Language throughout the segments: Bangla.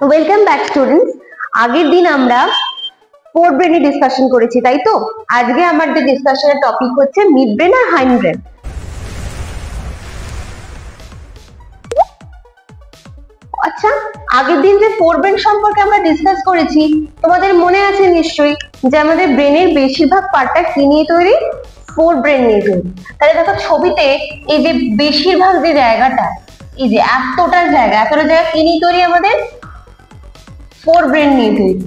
Welcome back students. আগের দিন আমরা ফোর ব্রেনে ডিসকাশন করেছি, তাই তো? আজকে আমাদের ডিসকাশনের টপিক হচ্ছে মিড ব্রেন আর হাইন্ড ব্রেন। আচ্ছা, আগের দিন যে ফোর ব্রেন সম্পর্কে আমরা ডিসকাস করেছি, তোমাদের মনে আছে নিশ্চয়ই যে আমাদের ব্রেনের বেশিরভাগ পার্টটা কি নিয়ে তৈরি? ফোর ব্রেন নিয়ে তৈরি। তাহলে দেখো ছবিতে এই যে বেশিরভাগ যে জায়গাটা, এই যে এতটা জায়গা কি নিয়ে তৈরি? আমাদের ফোর ব্রেন নিয়ে তৈরি।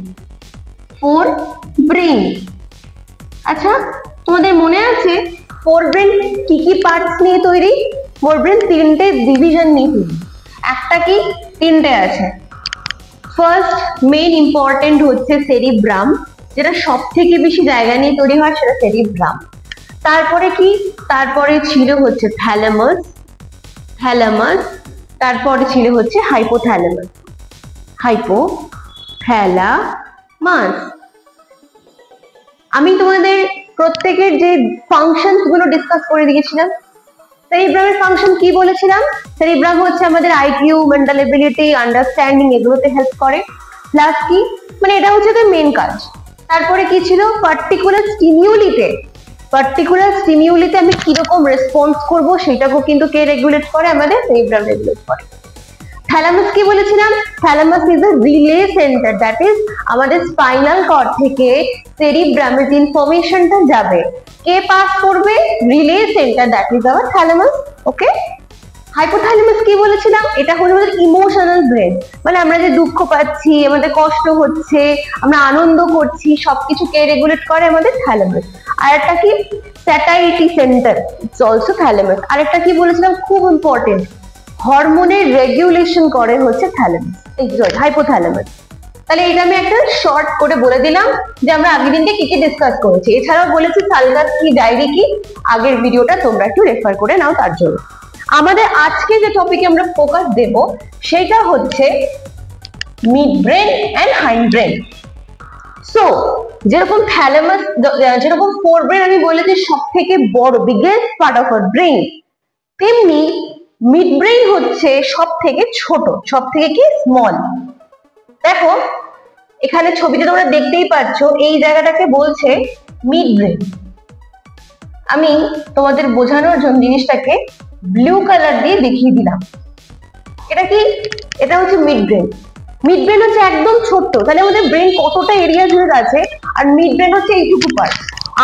Four brain. আচ্ছা, তোমাদের মনে আছে ফোর ব্রেন কি কি পার্টস নিয়ে তৈরি? ফোর ব্রেন তিনটে ডিভিশন নিয়ে তৈরি। একটা কি, তিনটে আছে। ফার্স্ট মেইন ইম্পর্টেন্ট হচ্ছে সেরিব্রাম, যেটা সব থেকে বেশি জায়গা নিয়ে তৈরি হয়, সেটা সেরিব্রাম। তারপরে কি, তারপরে ছিল হচ্ছে থ্যালামাস, থ্যালামাস। তারপরে ছিল হচ্ছে হাইপোথ্যালামাস, হাইপোথ্যালামাস। আমি তোমাদের প্রত্যেকের যে ফাংশনস গুলো ডিসকাস করে দিয়েছিলাম। সেরিব্রামের ফাংশন কি বলেছিলাম? সেরিব্রাম হচ্ছে আমাদের আইকিউ, মেন্টাল এবিলিটি, আন্ডারস্ট্যান্ডিং এগুলোতে হেল্প করে। প্লাস কি, মানে এটা হচ্ছে তার মেইন কাজ। তারপরে কি ছিল? পার্টিকুলার স্টিমিউলিতে আমি কিরকম রেসপন্স করব সেটাকেও কিন্তু কে রেগুলেট করে? আমাদের সেরিব্রাম রেগুলেট করে। থ্যালামাস কি বলেছিলাম? Thalamus is a relay centre, that is আমাদের স্পাইনাল কর্ড থেকে সেরিব্রামে যে ইনফরমেশনটা যাবে, কে পাস করবে? Relay centre, that is our thalamus. Okay. Hypothalamus কি বলেছিলাম? এটা হলো আমাদের ইমোশনাল ব্রেন, মানে আমরা যে দুঃখ পাচ্ছি, আমাদের কষ্ট হচ্ছে, আমরা আনন্দ করছি, সবকিছু কে রেগুলেট করে? আমাদের থ্যালামাস। আর একটা কি, satiety centre, it's also thalamus. আর একটা কি বলেছিলাম, খুব ইম্পর্টেন্ট, হরমোনের রেগুলেশন করে হচ্ছে থ্যালামাস, হাইপোথ্যালামাস। তাহলে এটা আমি একটা শর্ট করে বলে দিলাম যে আমরা আগের দিনকে কি কি ডিসকাস করেছি। এছাড়াও বলেছি সালগাস কি, ডায়েরি কি, আগের ভিডিওটা তোমরা একটু রেফার করে নাও তার জন্য। আমাদের আজকে যে টপিকে আমরা ফোকাস দেব সেটা হচ্ছে mid brain and hind brain. So যেরকম থ্যালামাস, যেরকম ফোর ব্রেন আমি বলেছি সব থেকে বড়, biggest part of our brain, তেমনি মিড ব্রেন হচ্ছে সব থেকে ছোট, সব থেকে কি, স্মল। দেখো এখানে ছবিতে তোমরা দেখতেই পাচ্ছ, এই জায়গাটাকে বলছে মিড ব্রেন। আমি তোমাদের বোঝানোর জন্য জিনিসটাকে ব্লু কালার দিয়ে দেখিয়ে দিলাম। এটা কি? এটা হচ্ছে মিড ব্রেন। মিড ব্রেন হচ্ছে একদম ছোট্ট, তাহলে আমাদের ব্রেন কতটা এরিয়া জুড়ে আছে, আর মিড ব্রেন হচ্ছে এইটুকু পার্ট।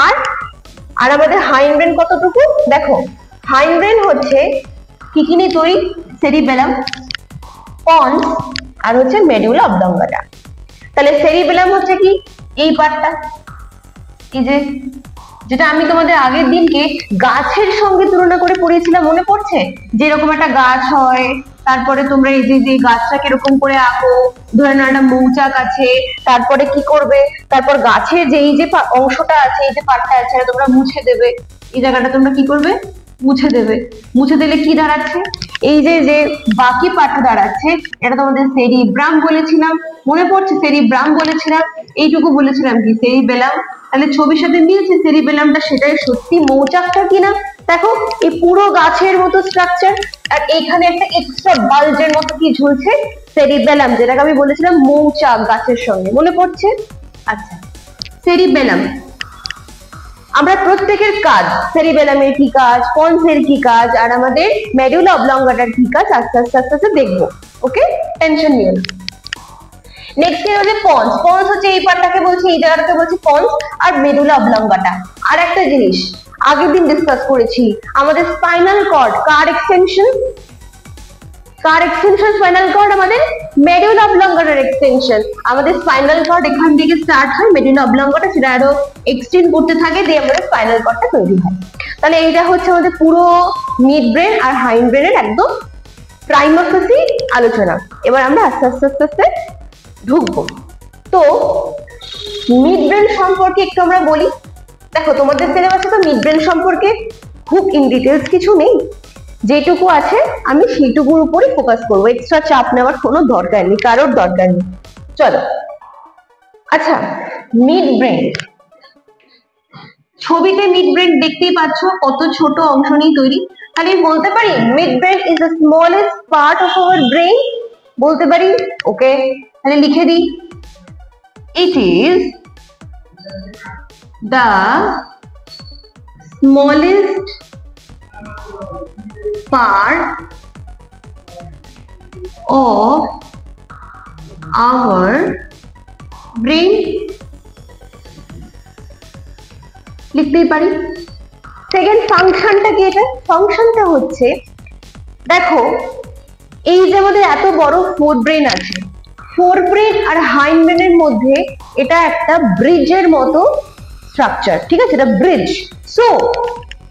আর আমাদের হাইন্ড ব্রেন কতটুকু? দেখো হাইন্ড ব্রেন হচ্ছে কি কি নিয়ে তৈরি? সেরিবেলাম, পন্স, আর হচ্ছে মেডুলা অবলঙ্গাটা। তাহলে সেরিবেলাম হচ্ছে কি, এই পার্টটা, এই যে যেটা আমি তোমাদের আগের দিনকে গাছের সঙ্গে তুলনা করে পড়িয়েছিলাম, মনে পড়ছে? যেরকম একটা গাছ হয়, তারপরে তোমরা এই যে গাছটা কিরকম করে আঁকো, ধরে নাও একটা মৌচাক আছে, তারপরে কি করবে? তারপর গাছের যে এই যে অংশটা আছে, এই যে পার্টটা আছে, তোমরা মুছে দেবে। এই জায়গাটা তোমরা কি করবে? মুছে দেবে। মুছে দিলে কি দাঁড়াচ্ছে? এই যে যে বাকি পার্টটা দাঁড়াচ্ছে, এটা তোমাদের সেরিব্রাম বলেছিলাম, মনে পড়ছে? সেরিব্রাম বলেছিলাম, এইটুকু বলেছিলাম কি, সেরিবেলাম। তাহলে ছবির সাথে মিলছে সেরিবেলামটা, সেটাই সত্যি মৌচাকটা কিনা। দেখো এই পুরো গাছের মতো স্ট্রাকচার, আর এইখানে একটা এক্সট্রা বাল্জের মতো কি ঝুলছে? সেরিবেলাম, যেটাকে আমি বলেছিলাম মৌচাক গাছের সঙ্গে, মনে পড়ছে? আচ্ছা, সেরিবেলাম। আমরা প্রত্যেকের কাজ, সেরিবেলামের কি কাজ, পন্সের কি কাজ, আর আমাদের মেডুলা অবলঙ্গাটার কি কাজ, আস্তে আস্তে আস্তে আস্তে দেখবো। ওকে, টেনশন নিও না। নেক্সট এর হচ্ছে পন্স। পন্স হচ্ছে এই পার্টটাকে বলছি, এই জায়গাটাকে বলছি পন্স, আর মেডুলা অবলঙ্গাটা। আর একটা জিনিস আগের দিন ডিসকাস করেছি, আমাদের স্পাইনাল কর্ড কার এক্সটেনশন? স্পাইনাল কর্ড আমাদের মেডুলা অবলঙ্গাটার এক্সটেনশন। আমাদের স্পাইনাল কর্ড এখান থেকে স্টার্ট হয়, মেডুলা অবলঙ্গাটা সেটা আরো এক্সটেন্ড করতে থাকে, দিয়ে আমাদের স্পাইনাল কর্ডটা তৈরি হয়। তাহলে এইটা হচ্ছে আমাদের পুরো মিড ব্রেন আর হাইন্ড ব্রেনের একদম প্রাইমারি আলোচনা। এবার আমরা আস্তে আস্তে আস্তে আস্তে ঢুকবো। তো মিড ব্রেন সম্পর্কে একটু আমরা বলি। দেখো তোমাদের সিলেবাসে তো মিড ব্রেন সম্পর্কে খুব ইন ডিটেলস কিছু নেই, যেটুকু আছে আমি সেইটুকুর উপরই ফোকাস করবো, এক্সট্রা চাপ নেওয়ার কোনো দরকার নেই, কারোর দরকার নেই। চলো, আচ্ছা, মিড ব্রেন, ছবিতে মিড ব্রেন দেখতেই পাচ্ছ কত ছোট অংশ নিয়ে তৈরি। তাহলে বলতে পারি mid brain is the smallest part of our brain, বলতে পারি। ওকে, তাহলে লিখে দিই, it is the smallest part of our brain, লিখতেই পারি। সেকেন্ড ফাংশনটা কি? এটা ফাংশনটা হচ্ছে, দেখো এই যে আমাদের এত বড় ফোর ব্রেন আছে, ফোর ব্রেন আর হাইন্ড ব্রেনের মধ্যে এটা একটা ব্রিজের মতো স্ট্রাকচার, ঠিক আছে, এটা bridge. So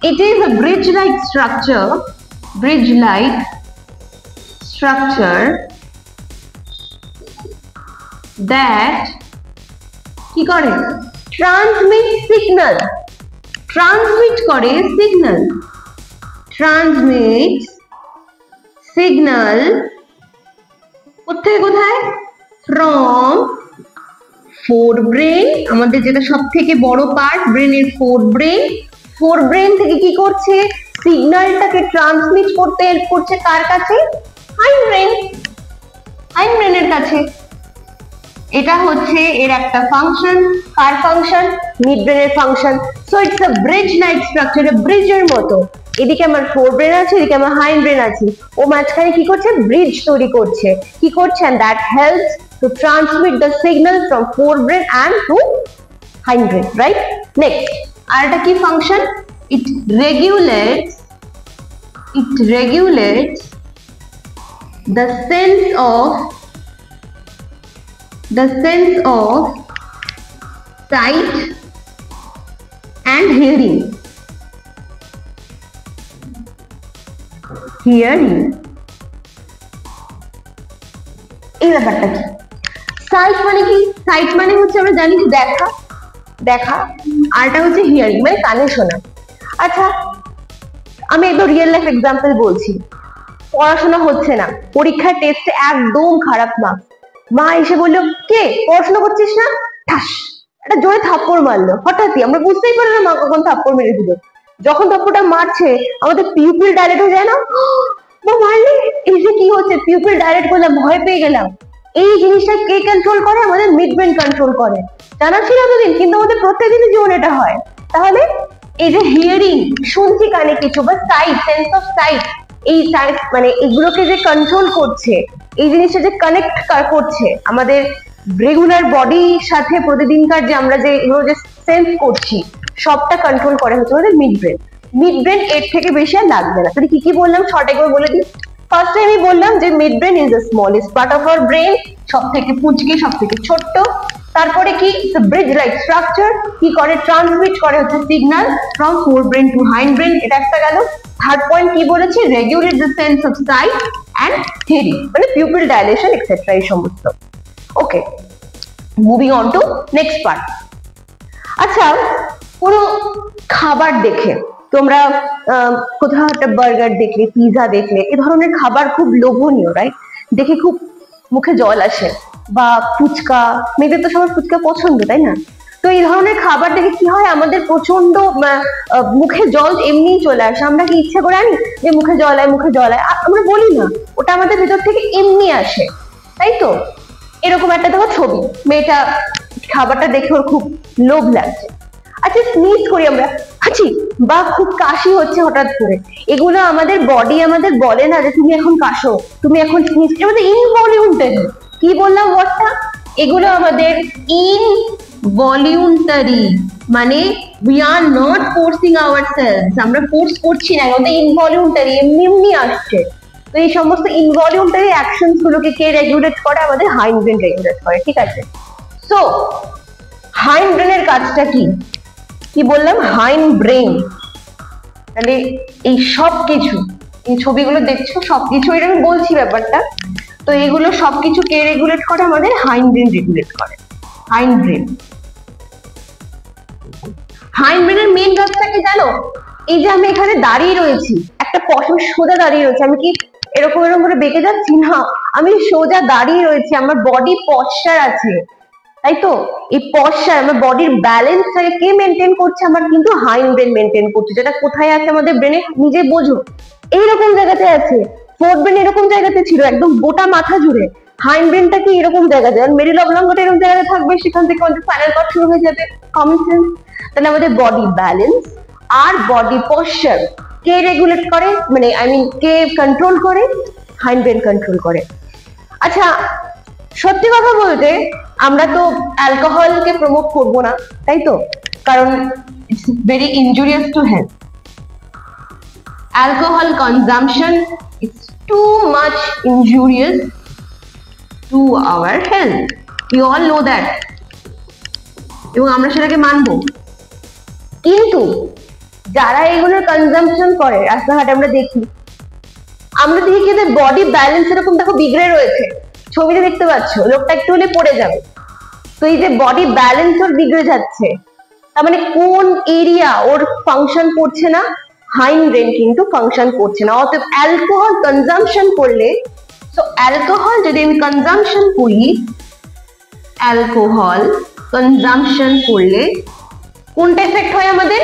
it is a bridge like structure, bridge like structure that কি করে, ট্রান্সমিট সিগন্যাল, ট্রান্সমিট করে সিগন্যাল, ট্রান্সমিট সিগন্যাল কোথায় কোথায়, ফ্রম ফোর ব্রেন, আমাদের যেটা সব থেকে বড় পার্ট ব্রেনের ফোর ব্রেন, ফোর ব্রেন থেকে কি করছে, সিগন্যালটাকে ট্রান্সমিট করতে হেল্প করছে কার কাছে, হাইন্ড ব্রেন, হাইন্ড ব্রেনের কাছে। এটা হচ্ছে এর একটা ফাংশন, কার ফাংশন, মিড ব্রেনের function. So it's a bridge like structure, ব্রিজের মতো, এদিকে আমার ফোর ব্রেন আছে, এদিকে আমার হাইন্ড ব্রেন আছে, ও মাঝখানে কি করছে, ব্রিজ তৈরি করছে, কি করছে, and that helps to transmit the signal from forebrain and to hindbrain, right? Next, আর এটা কি function, it regulates the sense of sight and hearing, এই ব্যাপারটা কি, সাইট মানে কি, সাইট মানে হচ্ছে আমরা জানি দেখা, দেখা, আর এটা হচ্ছে হিয়ারিং মানে কানে শোনা। আচ্ছা আমি একদম রিয়েল লাইফ এক্সাম্পল বলছি, পড়াশোনা হচ্ছে না, পরীক্ষার টেস্টে একদম খারাপ মার্কস, মা এসে বললো কে পড়াশোনা করছিস না, ঠাস একটা জোরে থাপ্পড় মারলো, হঠাৎই আমরা বুঝতেই পারলাম না মা কখন থাপ্পড় মেরে দিল। যখন থাপ্পড়টা মারছে আমাদের পিউপিল ডাইরেক্ট হয়ে যায় না, মা মারলে, এই যে কি হচ্ছে, পিউপিল ডাইরেক্ট করলাম, ভয় পেয়ে গেলাম। এই জিনিসটা কে কন্ট্রোল করে, আমাদের মিড ব্রেন কন্ট্রোল করে, জানা ছিল এতদিন, কিন্তু আমাদের প্রত্যেকদিনের জীবনে এটা হয়। তাহলে এই যে হিয়ারিং, শুনছি কানে কিছু, বা সাইট, সেন্স অফ সাইট, এই সাইট মানে এগুলোকে যে কন্ট্রোল করছে, এই জিনিসটা যে কানেক্ট করছে আমাদের রেগুলার বডির সাথে, প্রতিদিনকার যে আমরা যে এগুলো যে সেন্স করছি সবটা কন্ট্রোল করে হচ্ছে আমাদের মিড ব্রেন। মিড ব্রেন এর থেকে বেশি আর লাগবে না। তাহলে কি কি বললাম শর্ট একবার বলে দিই। ফার্স্টে আমি বললাম যে mid brain is the smallest part of our brain, সব থেকে পুঁচকে, সব থেকে ছোট্ট। তারপরে কি, ব্রিজ লাইক স্ট্রাকচার, কি করে, ট্রান্সমিট করে হচ্ছে signal from fore brain to hind brain, এটা একটা গেল। থার্ড পয়েন্ট কি বলেছি, regulate the sense of sight and hearing, মানে পিউপিল ডাইলেশন এক্সেট্রা, এই সমস্ত। Okay, moving on to next part. আচ্ছা, কোনো খাবার দেখে তোমরা কোথাও একটা বার্গার দেখলে, পিজা দেখলে, এ ধরনের খাবার খুব লোভনীয়, রাইট, দেখে খুব মুখে জল আসে, বা ফুচকা, মেয়েদের তো সবার ফুচকা পছন্দ, তাই না? তো এই ধরনের খাবার দেখে কি হয়, আমাদের প্রচন্ড মুখে জল এমনিই চলে আসে, আমরা কি ইচ্ছা করে আনি যে মুখে জল আয়, মুখে জল আয়, আমরা বলি না, ওটা আমাদের ভেতর থেকে এমনি আসে, তাই তো? এরকম একটা দেখো ছবি, মেয়েটা খাবারটা দেখে ওর খুব লোভ লাগছে, আচ্ছা স্নিজ করি আমরা, হাঁচি, বা খুব কাশি হচ্ছে হঠাৎ করে, এগুলো আমাদের বডি আমাদের বলে না যে তুমি এখন কাশো, তুমি এখন স্নিজ, আমাদের ইনভলিউন্টারি, কি বললাম ওয়ার্ডটা, এগুলো আমাদের ইনভলিউন্টারি, মানে we are not forcing ourselves, আমরা ফোর্স করছি না, আমাদের ইনভলিউন্টারি, এমনি এমনি আসছে। তো এই সমস্ত ইনভলিউন্টারি অ্যাকশনস গুলোকে কে রেগুলেট করে, আমাদের হাইন্ড ব্রেন রেগুলেট করে, ঠিক আছে? সো হাইন্ড ব্রেনের কাজটা কি, কি বললাম, হাইন্ড ব্রেন, তাহলে এই সব কিছু, এই ছবিগুলো দেখছো সবকিছু, এটা আমি বলছি ব্যাপারটা, তো এগুলো সবকিছু কে রেগুলেট করে, আমাদের হাইন্ড ব্রেন রেগুলেট করে। হাইন্ড ব্রেন, হাইন্ড ব্রেনের মেইন কাজটা কি জানো, এই যে আমি এখানে দাঁড়িয়ে রয়েছি, একটা পশম সোজা দাঁড়িয়ে রয়েছে, আমি কি এরকম এরকম করে বেঁকে যাচ্ছি না, আমি সোজা দাঁড়িয়ে রয়েছি, আমার বডি পশ্চার আছে, তাই তো? এই পশ্চার, আমার বডির ব্যালেন্সটাকে কে মেনটেন করছে, আমার কিন্তু হাইন্ড ব্রেন মেনটেন করছে, যেটা কোথায় আছে আমাদের ব্রেনে, নিজে বোঝো, এইরকম জায়গাতে আছে। ফোর্থ ব্রেন এরকম জায়গাতে ছিল, একদম গোটা মাথা জুড়ে, হাইন্ড ব্রেনটা কি এরকম জায়গাতে, আর মেডুলা অবলঙ্গটা এরকম জায়গায় থাকবে, সেখান থেকে আমাদের স্পাইনাল কর্ড শুরু হয়ে যাবে। Common sense. তাহলে আমাদের বডি ব্যালেন্স আর বডি পশ্চার কে রেগুলেট করে, মানে আই মিন কে কন্ট্রোল করে? হাইন্ড ব্রেন কন্ট্রোল করে। আচ্ছা, সত্যি কথা বলতে আমরা তো অ্যালকোহলকে প্রমোট করব না, তাই তো? কারণ it's very injurious to health. Alcohol consumption is too much injurious to our health, we all know that, এবং আমরা সেটাকে মানবো। কিন্তু যারা এগুলোর কনজাম্পশন করে, রাস্তাঘাটে আমরা দেখি কিন্তু বডি ব্যালেন্স এরকম দেখো বিগড়ে রয়েছে, ছবিতে দেখতে পাচ্ছ, লোকটা একটু হলে পড়ে যাবে। তো এই যে বডি ব্যালেন্স ওর বিগড়ে যাচ্ছে, তার মানে কোন এরিয়া ওর ফাংশন করছে না? হাইন্ড ব্রেন কিন্তু ফাংশন করছে না। অতএব অ্যালকোহল কনজাম্পশন করলে, তো অ্যালকোহল যদি আমি কনজাম্পশন করি, অ্যালকোহল কনজাম্পশন করলে কোনটা এফেক্ট হয়? আমাদের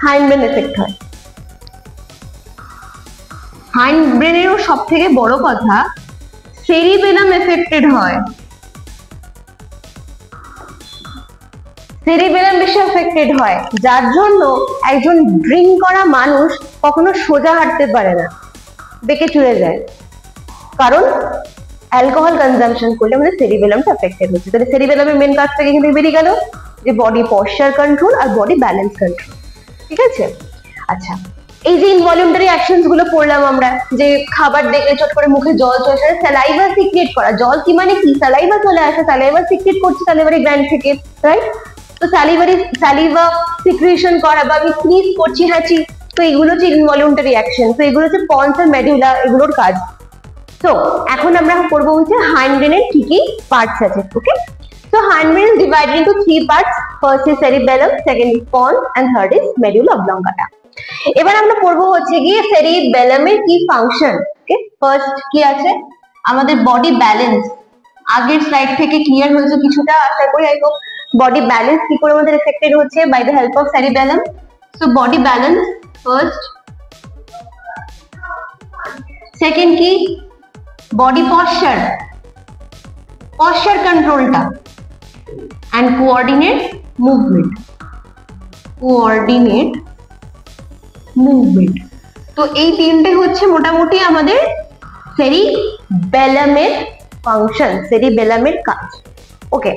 হাইন্ড ব্রেন এফেক্ট হয়। হাইন্ড ব্রেনেরও সব থেকে বড় কথা সেরিবেলাম এফেক্টেড হয়, সেরিবেলাম বেশি এফেক্টেড হয়, যার জন্য একজন ড্রিঙ্ক করা মানুষ কখনো সোজা হাঁটতে পারে না, বেঁকে চলে যায়, কারণ অ্যালকোহল কনজাম্পশন করলে আমাদের সেরিবেলামটা এফেক্টেড হচ্ছে। তাহলে সেরিবেলামের মেন কাজ থেকে কিন্তু বেরিয়ে গেল যে বডি পশ্চার কন্ট্রোল আর বডি ব্যালেন্স কন্ট্রোল, ঠিক আছে? আচ্ছা, এই যে ইনভলিউন্টারি অ্যাকশনস গুলো পড়লাম আমরা, যে খাবার দেখলে চট করে মুখে জল চলে আসে, স্যালাইভা সিক্রেট করা। জল কি মানে কি? স্যালাইভা চলে আসে, স্যালাইভা সিক্রেট করছে স্যালিভারি গ্ল্যান্ড থেকে, রাইট? তো স্যালিভা সিক্রেশন করা, বা আমি স্নিজ করছি, হাঁচি, তো এগুলো হচ্ছে ইনভলিউন্টারি অ্যাকশন। তো এগুলো হচ্ছে পন্স আর মেডুলা, এগুলোর কাজ। তো এখন আমরা করবো হচ্ছে হাইন্ড ব্রেনের কি কি পার্টস আছে, ওকে? So hindbrain is divided into 3 parts. First is cerebellum, second is pons, and third is medulla oblongata. এবার আমরা পড়বো হচ্ছে গিয়ে cerebellum এর কি ফাংশন, ওকে? ফার্স্ট কি আছে? আমাদের বডি ব্যালেন্স। আগের স্লাইড থেকে ক্লিয়ার হয়েছে কিছুটা, আশা করি। আই হোপ বডি ব্যালেন্স কি করে আমাদের এফেক্টেড হচ্ছে by the help of cerebellum. So body balance first. Second কি? বডি পশ্চার, পশ্চার কন্ট্রোলটা, and coordinate movement, coordinate movement. তো এই তিনটে হচ্ছে মোটামুটি আমাদের সেরিবেলামের ফাংশন, সেরিবেলামের কাজ, ওকে?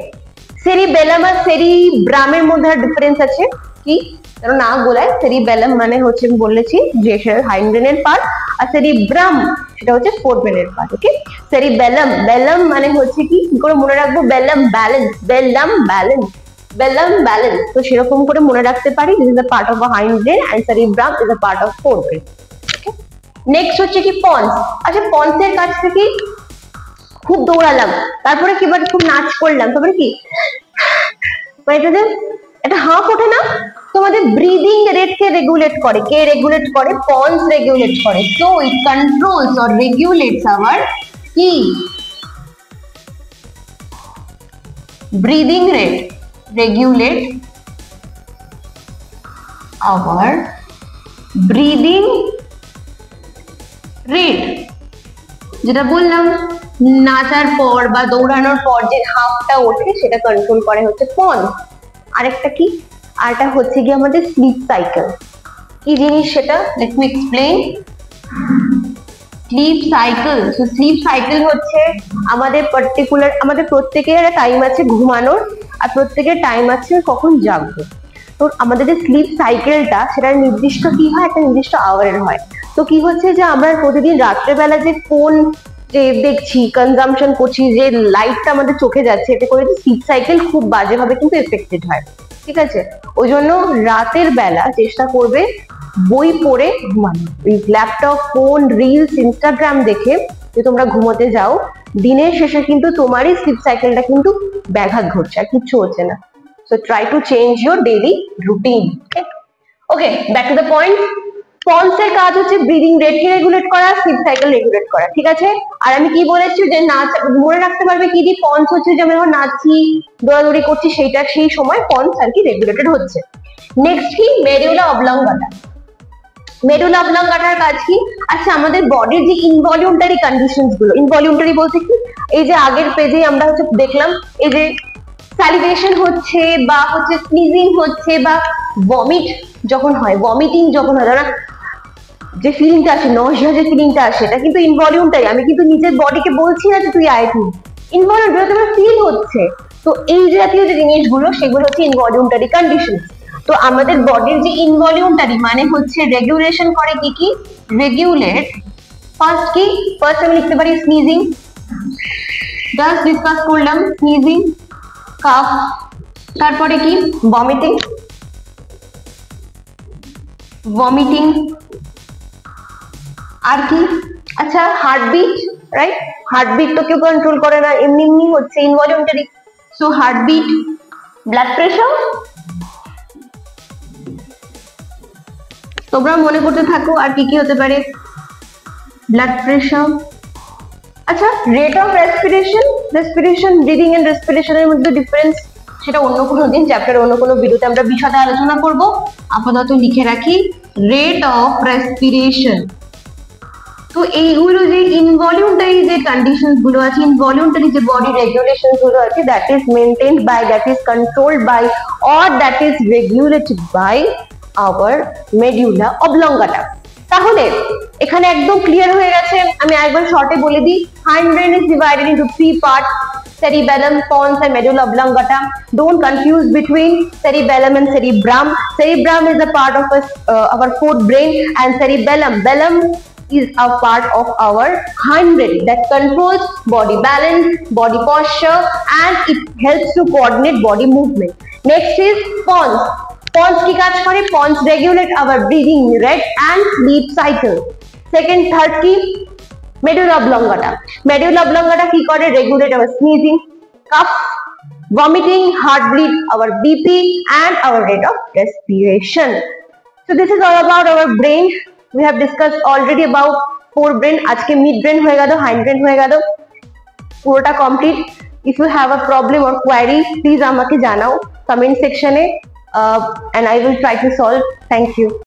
সেরিবেলাম আর সেরিব্রামের মধ্যে ডিফারেন্স আছে কি? কারণ না গোলায়, সেরিবেলাম মানে হচ্ছে আমি বলেছি যে সেটা হাইন্ড ব্রেনের পার্ট, আর সেরিব্রাম সেটা হচ্ছে ফোর ব্রেনের পার্ট, ওকে? সেরিবেলাম, বেলাম মানে হচ্ছে কি করে মনে রাখবো? বেলাম ব্যালেন্স, বেলাম ব্যালেন্স, বেলাম ব্যালেন্স। তো সেরকম করে মনে রাখতে পারি, this is a part of a hind brain and cerebrum is a part of fore brain, okay? Next হচ্ছে কি পন্স। আচ্ছা, পন্সের কাছ থেকে খুব দৌড়ালাম, তারপরে কি এবার খুব নাচ করলাম, তারপরে কি এটা হাঁপ ওঠে না? তোমাদের ব্রিদিং রেট কে রেগুলেট করে? কে রেগুলেট করে? পন্স রেগুলেট করে। So it controls or regulates our কি breathing rate, regulate our breathing rate. যেটা বললাম, নাচার পর বা দৌড়ানোর পর যে হাঁপটা ওঠে সেটা কন্ট্রোল করে হচ্ছে পন্স। আরেকটা কি? আরেকটা হচ্ছে কি আমাদের স্লিপ সাইকেল। কি জিনিস সেটা? Let me explain. Sleep cycle. So sleep cycle হচ্ছে আমাদের পার্টিকুলার, আমাদের প্রত্যেকের একটা টাইম আছে ঘুমানোর, আর প্রত্যেকের টাইম আছে কখন জাগবো। তো আমাদের যে স্লিপ সাইকেলটা, সেটা নির্দিষ্ট কি হয়? একটা নির্দিষ্ট আওয়ারের হয়। তো কি হচ্ছে যে আমরা প্রতিদিন রাত্রেবেলা যে ফোন যে দেখছি, কনজাম্পশন করছি, যে লাইটটা আমাদের চোখে যাচ্ছে, এতে করে স্লিপ সাইকেল খুব বাজেভাবে কিন্তু এফেক্টেড হয়, ঠিক আছে? ওই জন্য রাতের বেলা চেষ্টা করবে বই পড়ে ঘুমানো। ওই ল্যাপটপ, ফোন, রিলস, ইনস্টাগ্রাম দেখে যে তোমরা ঘুমোতে যাও, দিনের শেষে কিন্তু তোমারই স্লিপ সাইকেলটা কিন্তু ব্যাঘাত ঘটছে, আর কিচ্ছু হচ্ছে না। So try to change your daily routine, okay? Back to the point. Ponds এর কাজ হচ্ছে ব্রিদিং রেট কে রেগুলেট করা, স্লিপ সাইকেল রেগুলেট করা, ঠিক আছে? আর আমি কি বলেছি যে নাচ মনে রাখতে পারবে কি? পন্স হচ্ছে যে আমি যখন নাচছি, দৌড়াদৌড়ি করছি, সেইটা সেই সময় পন্স আর কি রেগুলেটেড হচ্ছে। নেক্সট কি? মেডুলা অবলঙ্গাটা। মেডুলা অবলঙ্গাটার কাজ কি? আচ্ছা, আমাদের বডির যে ইনভলিউন্টারি কন্ডিশনস গুলো, ইনভলিউন্টারি বলতে কি, এই যে আগের পেজে আমরা হচ্ছে দেখলাম এই যে স্যালিভেশন হচ্ছে বা হচ্ছে স্নিজিং হচ্ছে বা ভমিট যখন হয়, ভমিটিং যখন হয়, ধরা যে ফিলিংটা আসে, নজিয়া যে ফিলিংটা আসে, এটা কিন্তু ইনভলিউন্টারি। আমি কিন্তু নিজের বডিকে বলছি না যে তুই আয়, তুই ইনভলিউন্টারি, তোমার ফিল হচ্ছে। তো এই জাতীয় যে জিনিসগুলো সেগুলো হচ্ছে ইনভলিউন্টারি কন্ডিশন। তো আমাদের বডির যে ইনভলিউন্টারি মানে হচ্ছে রেগুলেশন করে কি কি, রেগুলেট। ফার্স্ট কি, ফার্স্ট আমি লিখতে পারি স্নিজিং, জাস্ট ডিসকাস করলাম স্নিজিং, কাফ, তারপরে কি ভমিটিং, ভমিটিং, আর কি, আচ্ছা হার্টবিট, রাইট? হার্টবিট তো কেউ কন্ট্রোল করে না, এমনি এমনি হচ্ছে involuntary. So heartbeat, blood pressure, তোমরা মনে করতে থাকো আর কি কি হতে পারে, ব্লাড প্রেশার। আচ্ছা, rate of respiration, respiration, breathing and রেসপিরেশনের মধ্যে ডিফারেন্স, সেটা অন্য কোনো দিন চ্যাপ্টার অন্য কোনো ভিডিওতে আমরা বিশদে আলোচনা করব। আপাতত লিখে রাখি রেট অফ রেসপিরেশন। তো এইগুলো যে ইনভলিউন্টারি যে কন্ডিশনস গুলো আছে, ইনভলিউন্টারি যে বডি রেগুলেশন গুলো আছে, that is maintained by, that is controlled by, or that is regulated by our medulla oblongata. তাহলে এখানে একদম ক্লিয়ার হয়ে গেছে। আমি একবার শর্টে বলে দিই, hindbrain is divided into three parts: cerebellum, pons and medulla oblongata. Don't confuse between cerebellum and cerebrum. Cerebrum is a part of our forebrain, and cerebellum is a part of our hindbrain that controls body balance, body posture, and it helps to coordinate body movement. Next is pons. Pons কি কাজ করে? Pons regulate our breathing rate and sleep cycle. Second, third কি? Medulla oblongata. Medulla oblongata কি করে? Regulate our sneezing, cough, vomiting, heartbeat, our BP, and our rate of respiration. So this is all about our brain. We have discussed already about forebrain. আজকে midbrain হয়ে গেল, hindbrain হয়ে গেল, পুরোটা complete. If you have a problem or query, please আমাকে জানাও comment section A, and I will try to solve. Thank you.